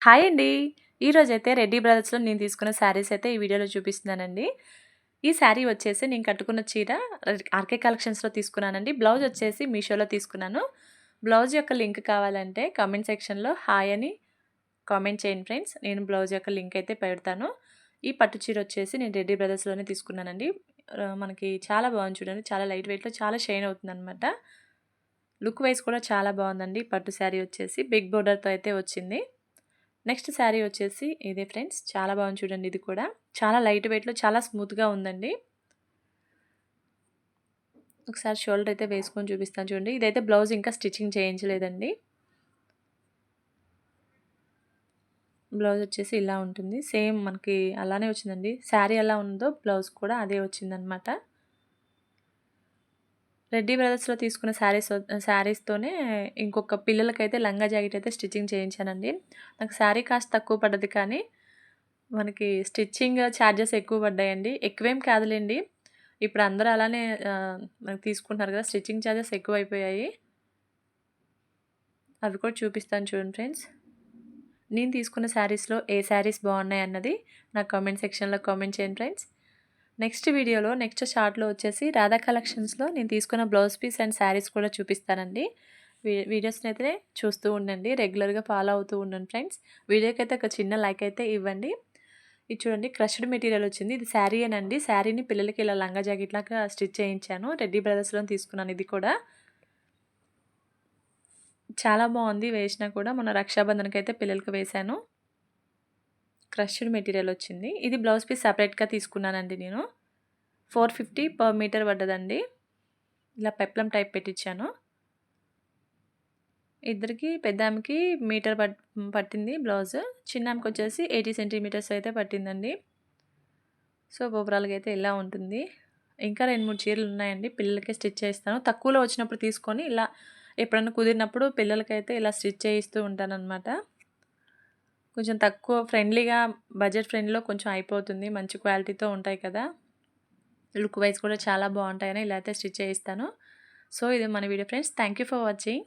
Hi అండి. ఈరోజైతే రెడ్డి బ్రదర్స్‌లో నేను తీసుకున్న శారీస్ అయితే ఈ వీడియోలో చూపిస్తున్నానండి. ఈ శారీ వచ్చేసి నేను కట్టుకున్న చీర ఆర్‌కే కలెక్షన్స్‌లో తీసుకున్నానండి. బ్లౌజ్ వచ్చేసి మీషోలో తీసుకున్నాను. బ్లౌజ్ యొక్క లింక్ కావాలంటే కామెంట్ సెక్షన్‌లో హాయ్ అని కామెంట్ చేయండి ఫ్రెండ్స్. నేను బ్లౌజ్ యొక్క లింక్ అయితే పెడతాను. ఈ పట్టు చీర వచ్చేసి నేను రెడ్డి బ్రదర్స్‌లోనే తీసుకున్నానండి. మనకి చాలా బాగుంది చూడండి. చాలా లైట్ వెయిట్‌లో చాలా షైన్ అవుతుందనమాట. లుక్ వైస్ కూడా చాలా బాగుందండి. పట్టు శారీ వచ్చేసి బిగ్ బోర్డర్‌తో అయితే వచ్చింది. నెక్స్ట్ శారీ వచ్చేసి ఇదే ఫ్రెండ్స్. చాలా బాగుంది చూడండి ఇది కూడా. చాలా లైట్ వెయిట్‌లో చాలా స్మూత్‌గా ఉందండి. ఒకసారి షోల్డర్ అయితే వేసుకొని చూపిస్తాను చూడండి. ఇదైతే బ్లౌజ్ ఇంకా స్టిచ్చింగ్ చేయించలేదండి. బ్లౌజ్ వచ్చేసి ఇలా ఉంటుంది. సేమ్ మనకి అలానే వచ్చిందండి. శారీ ఎలా ఉందో బ్లౌజ్ కూడా అదే వచ్చిందనమాట. రెడ్డి బ్రదర్స్‌లో తీసుకున్న శారీస్‌తోనే ఇంకొక పిల్లలకైతే లంగా జాకెట్ అయితే స్టిచ్చింగ్ చేయించానండి. నాకు శారీ కాస్ట్ తక్కువ పడ్డది కానీ, మనకి స్టిచ్చింగ్ చార్జెస్ ఎక్కువ పడ్డాయండి. ఎక్కువేం కాదులెండి. ఇప్పుడు అందరూ అలానే మనకు తీసుకుంటున్నారు కదా! స్టిచ్చింగ్ చార్జెస్ ఎక్కువైపోయాయి. అవి కూడా చూపిస్తాను చూడండి ఫ్రెండ్స్. నేను తీసుకున్న శారీస్‌లో ఏ శారీస్ బాగున్నాయన్నది నాకు కామెంట్ సెక్షన్‌లో కామెంట్ చేయండి ఫ్రెండ్స్. నెక్స్ట్ షార్ట్‌లో వచ్చేసి రాధా కలెక్షన్స్‌లో నేను తీసుకున్న బ్లౌజ్ పీస్ అండ్ శారీస్ కూడా చూపిస్తానండి. వీడియోస్‌నైతే చూస్తూ ఉండండి. రెగ్యులర్‌గా ఫాలో అవుతూ ఉండండి ఫ్రెండ్స్. వీడియోకైతే ఒక చిన్న లైక్ అయితే ఇవ్వండి. ఇది చూడండి క్రష్డ్ మెటీరియల్ వచ్చింది. ఇది శారీయేనండి. శారీని పిల్లలకి ఇలా లంగా జాకెట్ లాగా స్టిచ్ చేయించాను. రెడ్డి బ్రదర్స్‌లోనే తీసుకున్నాను ఇది కూడా. చాలా బాగుంది వేసినా కూడా. మొన్న రక్షాబంధన్‌కైతే పిల్లలకి వేశాను. క్రష్డ్ మెటీరియల్ వచ్చింది. ఇది బ్లౌజ్ పీస్ సెపరేట్‌గా తీసుకున్నానండి నేను. 450 పర్ మీటర్ పడ్డదండి. ఇలా పెప్లమ్ టైప్ పెట్టించాను. ఇద్దరికి పెద్దామెకి మీటర్ పట్టింది బ్లౌజ్. చిన్నామెకొచ్చేసి 80 సెంటీమీటర్స్ అయితే పట్టిందండి. సో, ఓవరాల్‌గా అయితే ఇలా ఉంటుంది. ఇంకా 2, 3 చీరలున్నాయండి. పిల్లలకే స్టిచ్ చేస్తాను. తక్కువలో వచ్చినప్పుడు తీసుకొని ఇలా ఎప్పుడన్నా కుదిరినప్పుడు పిల్లలకైతే ఇలా స్టిచ్ చేయిస్తూ ఉంటాననమాట. కొంచెం తక్కువ ఫ్రెండ్లీగా బడ్జెట్ ఫ్రెండ్లీలో కొంచెం అయిపోతుంది. మంచి క్వాలిటీతో ఉంటాయి కదా! లుక్ వైస్ కూడా చాలా బావుంటాయని ఇలా అయితే స్టిచ్ చేయిస్తాను. సో, ఇది మన video friends. Thank you for watching.